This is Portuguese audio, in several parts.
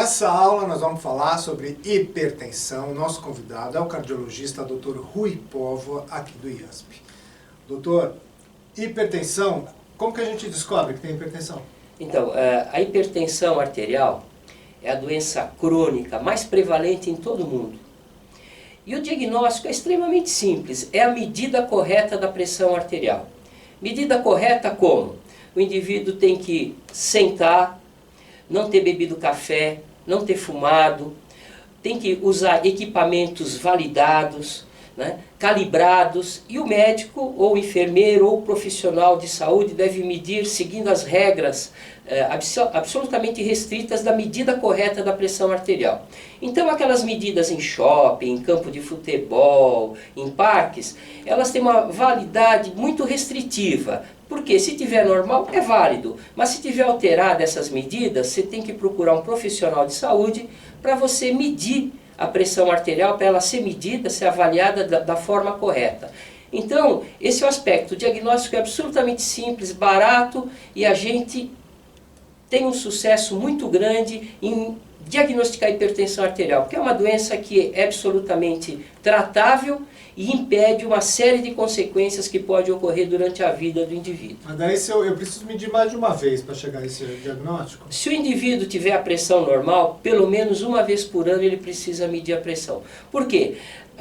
Nessa aula nós vamos falar sobre hipertensão. Nosso convidado é o cardiologista Dr. Rui Póvoa, aqui do IASP. Doutor, hipertensão, como que a gente descobre que tem hipertensão? Então, a hipertensão arterial é a doença crônica mais prevalente em todo o mundo. E o diagnóstico é extremamente simples, é a medida correta da pressão arterial. Medida correta como? O indivíduo tem que sentar, não ter bebido café, não ter fumado, tem que usar equipamentos validados, né, calibrados, e o médico ou o enfermeiro ou o profissional de saúde deve medir seguindo as regras absolutamente restritas da medida correta da pressão arterial. Então aquelas medidas em shopping, em campo de futebol, em parques, elas têm uma validade muito restritiva. Porque se tiver normal é válido, mas se tiver alterada essas medidas, você tem que procurar um profissional de saúde para você medir a pressão arterial, para ela ser medida, ser avaliada da forma correta. Então, esse é o aspecto. O diagnóstico é absolutamente simples, barato, e a gente tem um sucesso muito grande em diagnosticar a hipertensão arterial, porque é uma doença que é absolutamente tratável e impede uma série de consequências que pode ocorrer durante a vida do indivíduo. Mas daí eu preciso medir mais de uma vez para chegar a esse diagnóstico? Se o indivíduo tiver a pressão normal, pelo menos uma vez por ano ele precisa medir a pressão. Por quê?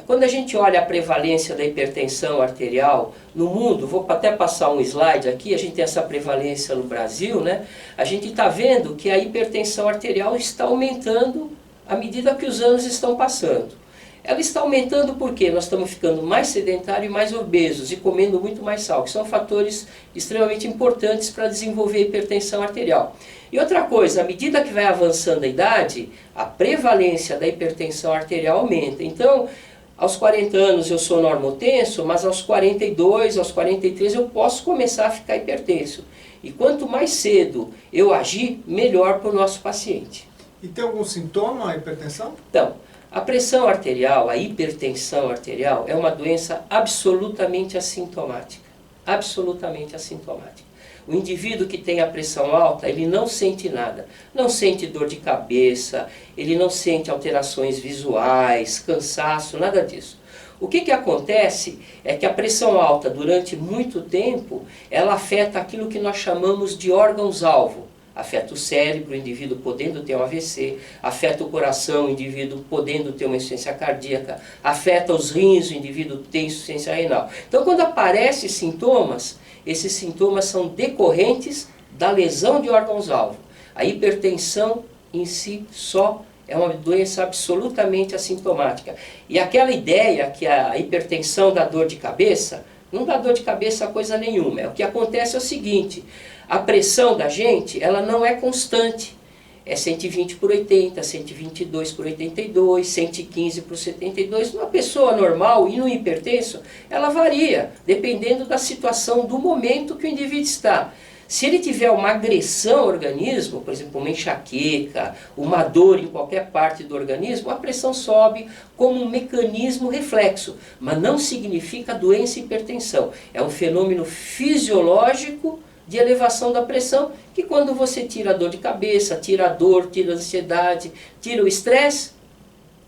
Quando a gente olha a prevalência da hipertensão arterial no mundo, vou até passar um slide aqui, a gente tem essa prevalência no Brasil, né? A gente está vendo que a hipertensão arterial está aumentando à medida que os anos estão passando. Ela está aumentando porque nós estamos ficando mais sedentários e mais obesos e comendo muito mais sal, que são fatores extremamente importantes para desenvolver a hipertensão arterial. E outra coisa, à medida que vai avançando a idade, a prevalência da hipertensão arterial aumenta. Então, aos 40 anos eu sou normotenso, mas aos 42, aos 43 eu posso começar a ficar hipertenso. E quanto mais cedo eu agir, melhor para o nosso paciente. E tem algum sintoma a hipertensão? Então, a pressão arterial, a hipertensão arterial, é uma doença absolutamente assintomática. Absolutamente assintomática. O indivíduo que tem a pressão alta, ele não sente nada. Não sente dor de cabeça, ele não sente alterações visuais, cansaço, nada disso. O que acontece é que a pressão alta, durante muito tempo, ela afeta aquilo que nós chamamos de órgãos-alvo. Afeta o cérebro, o indivíduo podendo ter um AVC, afeta o coração, o indivíduo podendo ter uma insuficiência cardíaca, afeta os rins, o indivíduo tem insuficiência renal. Então, quando aparecem sintomas, esses sintomas são decorrentes da lesão de órgãos-alvo. A hipertensão em si só é uma doença absolutamente assintomática. E aquela ideia que a hipertensão dá dor de cabeça, não dá dor de cabeça coisa nenhuma. O que acontece é o seguinte: a pressão da gente, ela não é constante. É 120 por 80, 122 por 82, 115 por 72. Uma pessoa normal e no hipertenso, ela varia, dependendo da situação, do momento que o indivíduo está. Se ele tiver uma agressão ao organismo, por exemplo, uma enxaqueca, uma dor em qualquer parte do organismo, a pressão sobe como um mecanismo reflexo, mas não significa doença e hipertensão. É um fenômeno fisiológico de elevação da pressão, que quando você tira a dor de cabeça, tira a dor, tira a ansiedade, tira o estresse,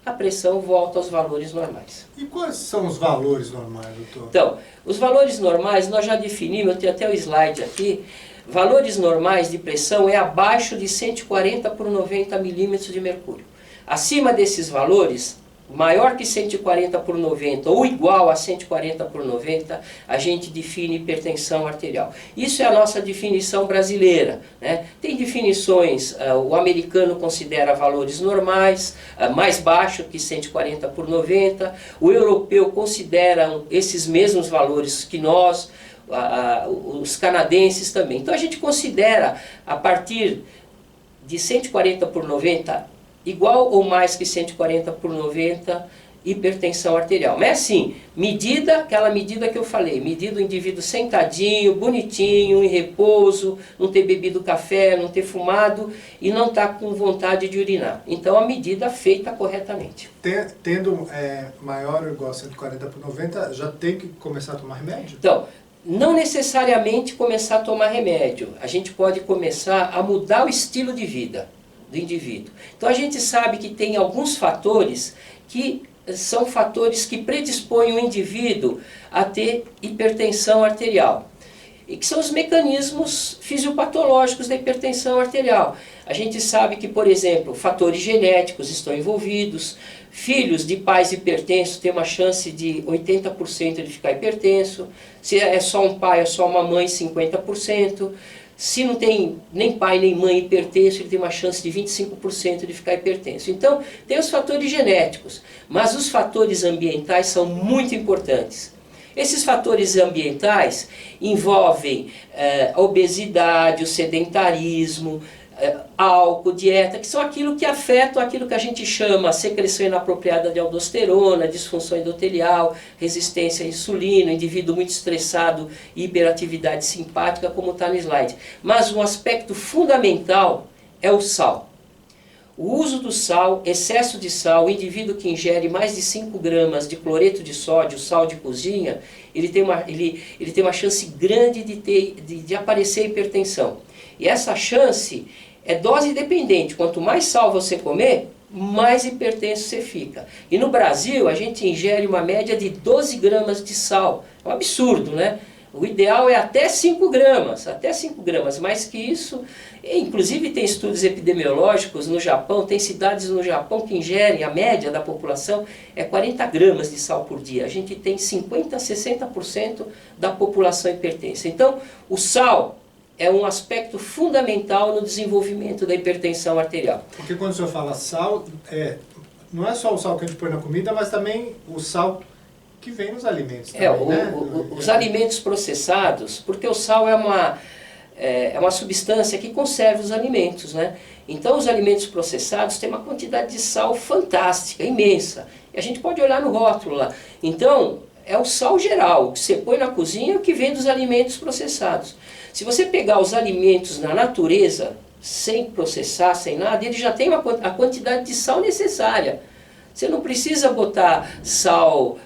a pressão volta aos valores normais. E quais são os valores normais, doutor? Então, os valores normais nós já definimos, eu tenho até o slide aqui. Valores normais de pressão é abaixo de 140 por 90 milímetros de mercúrio. Acima desses valores, maior que 140 por 90 ou igual a 140 por 90, a gente define hipertensão arterial. Isso é a nossa definição brasileira, né? Tem definições, o americano considera valores normais, mais baixo que 140 por 90, o europeu considera esses mesmos valores que nós, os canadenses também. Então a gente considera a partir de 140 por 90 igual ou mais que 140 por 90 hipertensão arterial. Mas assim, aquela medida que eu falei, medida o indivíduo sentadinho, bonitinho, em repouso, não ter bebido café, não ter fumado e não estar com vontade de urinar. Então a medida feita corretamente. Tendo maior ou igual a 140 por 90, já tem que começar a tomar remédio? Então, não necessariamente começar a tomar remédio. A gente pode começar a mudar o estilo de vida. do indivíduo. Então a gente sabe que tem alguns fatores que são fatores que predispõem o indivíduo a ter hipertensão arterial. E que são os mecanismos fisiopatológicos da hipertensão arterial. A gente sabe que, por exemplo, fatores genéticos estão envolvidos, filhos de pais hipertensos têm uma chance de 80% de ficar hipertenso, se é só um pai ou só uma mãe, 50%, se não tem nem pai nem mãe hipertenso, ele tem uma chance de 25% de ficar hipertenso. Então, tem os fatores genéticos, mas os fatores ambientais são muito importantes. Esses fatores ambientais envolvem a obesidade, o sedentarismo, álcool, dieta, que são aquilo que afetam aquilo que a gente chama secreção inapropriada de aldosterona, disfunção endotelial, resistência à insulina, indivíduo muito estressado, hiperatividade simpática, como está no slide. Mas um aspecto fundamental é o sal. O uso do sal, excesso de sal, o indivíduo que ingere mais de 5 gramas de cloreto de sódio, sal de cozinha, ele tem uma chance grande de aparecer hipertensão. E essa chance é dose dependente. Quanto mais sal você comer, mais hipertenso você fica. E no Brasil, a gente ingere uma média de 12 gramas de sal. É um absurdo, né? O ideal é até 5 gramas, mais que isso. Inclusive tem estudos epidemiológicos no Japão, tem cidades no Japão que ingerem, a média da população é 40 gramas de sal por dia. A gente tem 50% a 60% da população hipertensa. Então, o sal é um aspecto fundamental no desenvolvimento da hipertensão arterial. Porque quando o senhor fala sal, não é só o sal que a gente põe na comida, mas também o sal que vem nos alimentos também, os alimentos processados, porque o sal é uma substância que conserva os alimentos, né? Então os alimentos processados têm uma quantidade de sal fantástica, imensa. E a gente pode olhar no rótulo lá. Então, é o sal geral, o que você põe na cozinha e o que vem dos alimentos processados. Se você pegar os alimentos na natureza, sem processar, sem nada, ele já tem a quantidade de sal necessária. Você não precisa botar sal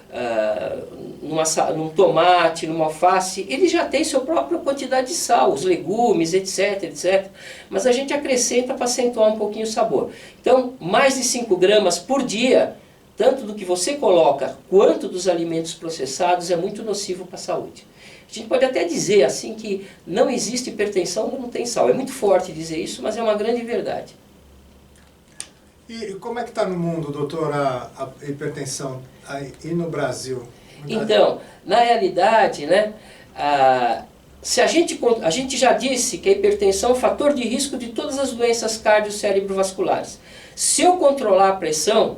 num tomate, numa alface, ele já tem sua própria quantidade de sal, os legumes, etc, etc. Mas a gente acrescenta para acentuar um pouquinho o sabor. Então, mais de 5 gramas por dia, tanto do que você coloca quanto dos alimentos processados, é muito nocivo para a saúde. A gente pode até dizer assim que não existe hipertensão quando não tem sal. É muito forte dizer isso, mas é uma grande verdade. E como é que está no mundo, doutor, a hipertensão e no Brasil? Então, na realidade, né, a gente já disse que a hipertensão é um fator de risco de todas as doenças cardio-cerebrovasculares. Se eu controlar a pressão,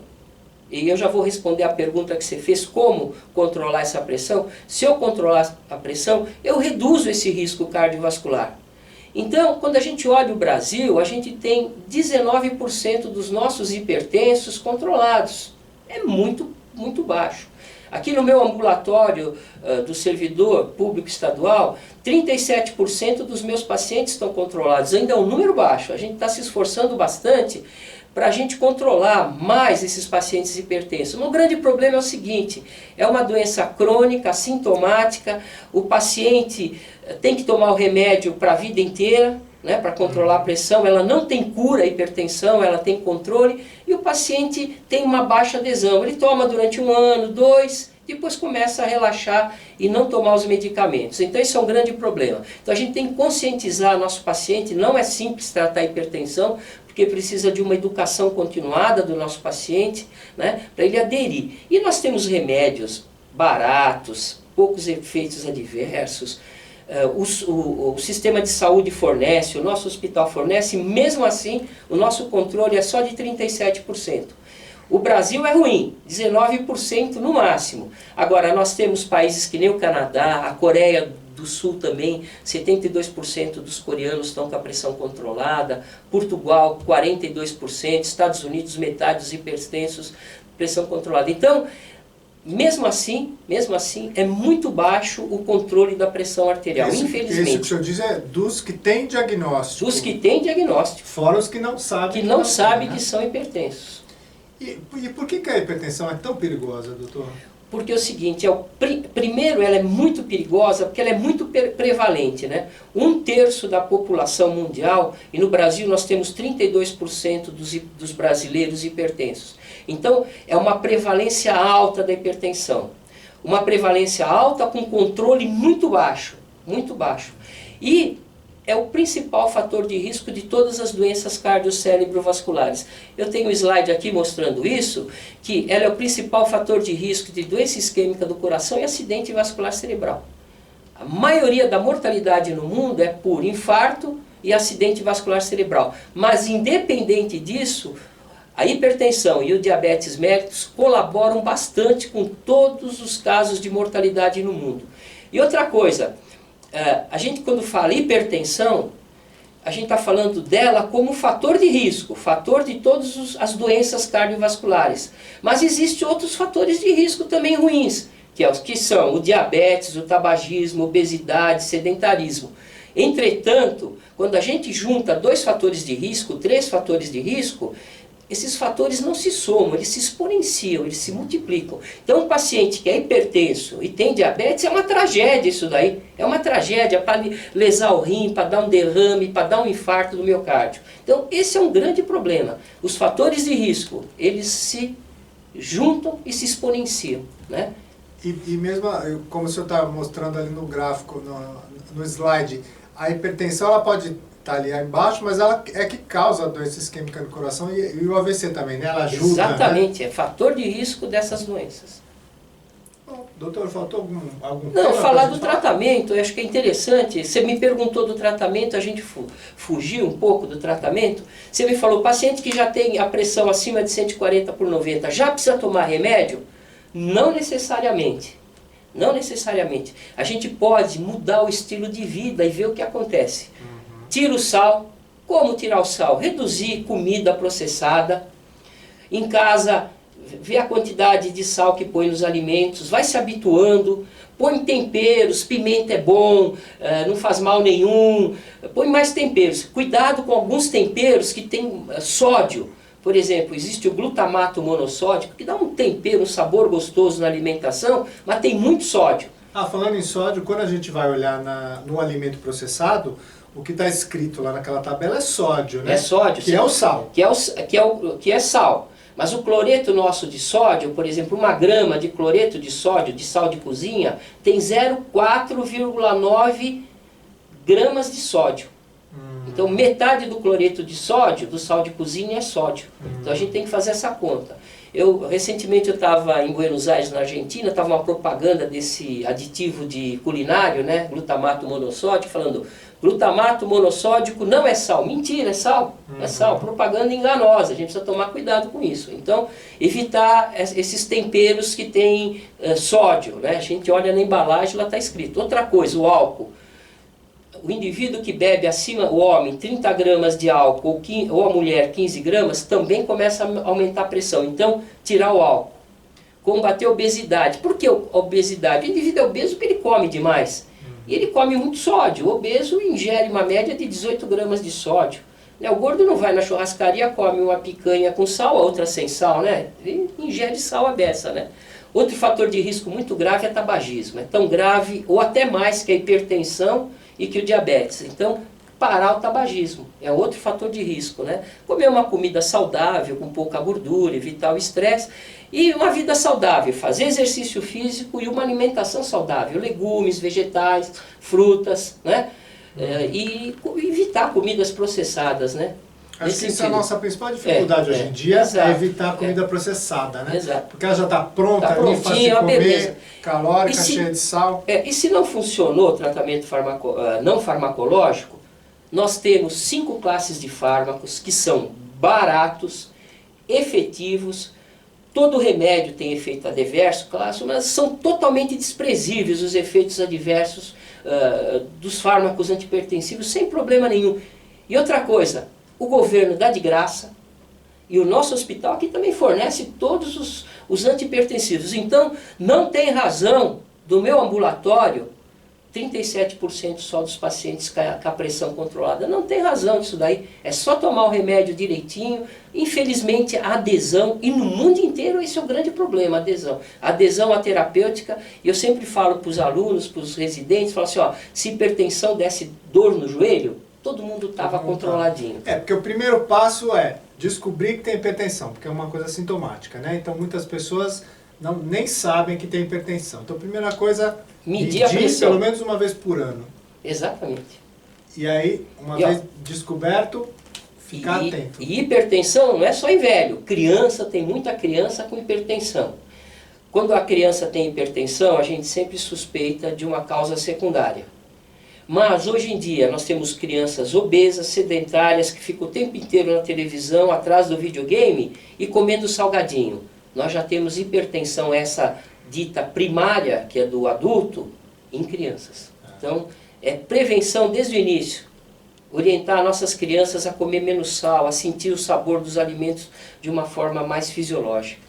e eu já vou responder a pergunta que você fez, como controlar essa pressão, se eu controlar a pressão, eu reduzo esse risco cardiovascular. Então, quando a gente olha o Brasil, a gente tem 19% dos nossos hipertensos controlados. É muito, muito baixo. Aqui no meu ambulatório do servidor público estadual, 37% dos meus pacientes estão controlados. Ainda é um número baixo. A gente está se esforçando bastante para a gente controlar mais esses pacientes hipertensos. O grande problema é o seguinte, é uma doença crônica, assintomática, o paciente tem que tomar o remédio para a vida inteira, né, para controlar a pressão, ela não tem cura a hipertensão, ela tem controle, e o paciente tem uma baixa adesão. Ele toma durante 1 ano, 2, depois começa a relaxar e não tomar os medicamentos. Então isso é um grande problema. Então a gente tem que conscientizar nosso paciente, não é simples tratar a hipertensão, porque precisa de uma educação continuada do nosso paciente, né, para ele aderir. E nós temos remédios baratos, poucos efeitos adversos, o sistema de saúde fornece, o nosso hospital fornece, mesmo assim o nosso controle é só de 37%. O Brasil é ruim, 19% no máximo. Agora nós temos países que nem o Canadá, a Coreia do Sul também, 72% dos coreanos estão com a pressão controlada, Portugal 42%, Estados Unidos metade dos hipertensos, pressão controlada. Então, mesmo assim, é muito baixo o controle da pressão arterial, infelizmente. Isso que o senhor diz é dos que têm diagnóstico. Dos que têm diagnóstico. Fora os que não sabem. Que não sabem que são hipertensos. E por que a hipertensão é tão perigosa, doutor? porque é o seguinte, primeiro ela é muito perigosa porque ela é muito prevalente, né? 1/3 da população mundial, e no Brasil nós temos 32% dos brasileiros hipertensos. Então é uma prevalência alta da hipertensão. Uma prevalência alta com controle muito baixo, muito baixo. E é o principal fator de risco de todas as doenças cardiocérebrovasculares. Eu tenho um slide aqui mostrando isso, que ela é o principal fator de risco de doença isquêmica do coração e acidente vascular cerebral. A maioria da mortalidade no mundo é por infarto e acidente vascular cerebral. Mas independente disso, a hipertensão e o diabetes mellitus colaboram bastante com todos os casos de mortalidade no mundo. E outra coisa, a gente quando fala hipertensão, a gente está falando dela como fator de risco, fator de todas as doenças cardiovasculares. Mas existem outros fatores de risco também ruins, que são o diabetes, o tabagismo, obesidade, sedentarismo. Entretanto, quando a gente junta 2 fatores de risco, 3 fatores de risco, esses fatores não se somam, eles se exponenciam, eles se multiplicam. Então um paciente que é hipertenso e tem diabetes é uma tragédia isso daí. É uma tragédia para lesar o rim, para dar um derrame, para dar um infarto do miocárdio. Então esse é um grande problema. Os fatores de risco, eles se juntam e se exponenciam, né? E mesmo, como o senhor está mostrando ali no gráfico, no slide, a hipertensão ela pode estar ali embaixo, mas ela é que causa a doença isquêmica do coração e o AVC também, né? Ela ajuda. Exatamente, né? É fator de risco dessas doenças. Bom, doutor, faltou algum Não, tema falar do falar? tratamento, eu acho que é interessante. Você me perguntou do tratamento, a gente fugiu um pouco do tratamento. Você me falou, paciente que já tem a pressão acima de 140/90, já precisa tomar remédio? Não necessariamente. Não necessariamente. A gente pode mudar o estilo de vida e ver o que acontece. Tira o sal. Como tirar o sal? Reduzir comida processada. Em casa, vê a quantidade de sal que põe nos alimentos, vai se habituando, põe temperos, pimenta é bom, não faz mal nenhum, põe mais temperos. Cuidado com alguns temperos que tem sódio. Por exemplo, existe o glutamato monossódico, que dá um tempero, um sabor gostoso na alimentação, mas tem muito sódio. Falando em sódio, quando a gente vai olhar no alimento processado, o que está escrito lá naquela tabela é sódio, né? É sódio. Que é o sal. Que é sal. Mas o cloreto nosso de sódio, por exemplo, 1 grama de cloreto de sódio, de sal de cozinha, tem 0,4,9 gramas de sódio. Então metade do cloreto de sódio, do sal de cozinha, é sódio. Então a gente tem que fazer essa conta. Recentemente eu estava em Buenos Aires, na Argentina, estava uma propaganda desse aditivo de culinário, né, glutamato monossódico, falando glutamato monossódico não é sal. Mentira, é sal. É sal. Propaganda enganosa, a gente precisa tomar cuidado com isso. Então, evitar esses temperos que têm sódio, né? A gente olha na embalagem, lá está escrito. Outra coisa, o álcool. O indivíduo que bebe acima, o homem, 30 gramas de álcool ou a mulher 15 gramas, também começa a aumentar a pressão. Então, tirar o álcool. Combater a obesidade. Por que a obesidade? O indivíduo é obeso porque ele come demais. E ele come muito sódio. O obeso ingere uma média de 18 gramas de sódio. O gordo não vai na churrascaria, come uma picanha com sal, a outra sem sal, né? Ele ingere sal à beça, né? Outro fator de risco muito grave é tabagismo. É tão grave, ou até mais, que a hipertensão e que o diabetes. Então, parar o tabagismo é outro fator de risco, né? Comer uma comida saudável, com pouca gordura, evitar o estresse. E uma vida saudável, fazer exercício físico e uma alimentação saudável. Legumes, vegetais, frutas, né? E evitar comidas processadas, né? Acho que isso é a nossa principal dificuldade hoje em dia, é evitar a comida processada, né? Exato. Porque ela já está pronta, tá ali, fácil de comer, beleza. calórica, cheia de sal. E se não funcionou o tratamento não farmacológico, nós temos 5 classes de fármacos que são baratos, efetivos. Todo remédio tem efeito adverso, claro, mas são totalmente desprezíveis os efeitos adversos dos fármacos antihipertensivos, sem problema nenhum. E outra coisa, o governo dá de graça, e o nosso hospital aqui também fornece todos os antihipertensivos. Então, não tem razão do meu ambulatório 37% só dos pacientes com a pressão controlada. Não tem razão disso daí, é só tomar o remédio direitinho. Infelizmente a adesão, e no mundo inteiro esse é o grande problema, a adesão. A adesão à terapêutica, e eu sempre falo para os alunos, para os residentes, falo assim, ó, se hipertensão desse dor no joelho, todo mundo estava controladinho. Porque o primeiro passo é descobrir que tem hipertensão, porque é uma coisa sintomática, né? Então muitas pessoas nem sabem que tem hipertensão. Então a primeira coisa, medir a pressão. Pelo menos uma vez por ano. Exatamente. E aí, uma vez descoberto, ficar atento. E hipertensão não é só em velho. Criança, tem muita criança com hipertensão. Quando a criança tem hipertensão, a gente sempre suspeita de uma causa secundária. Mas hoje em dia nós temos crianças obesas, sedentárias, que ficam o tempo inteiro na televisão, atrás do videogame e comendo salgadinho. Nós já temos hipertensão, essa dita primária, que é do adulto, em crianças. Então, é prevenção desde o início. Orientar nossas crianças a comer menos sal, a sentir o sabor dos alimentos de uma forma mais fisiológica.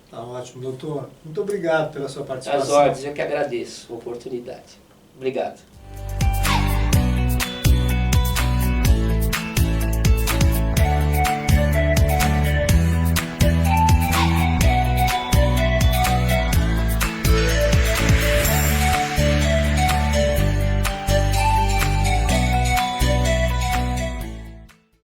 Tá ótimo, doutor. Muito obrigado pela sua participação. As ordens, eu que agradeço a oportunidade. Obrigado.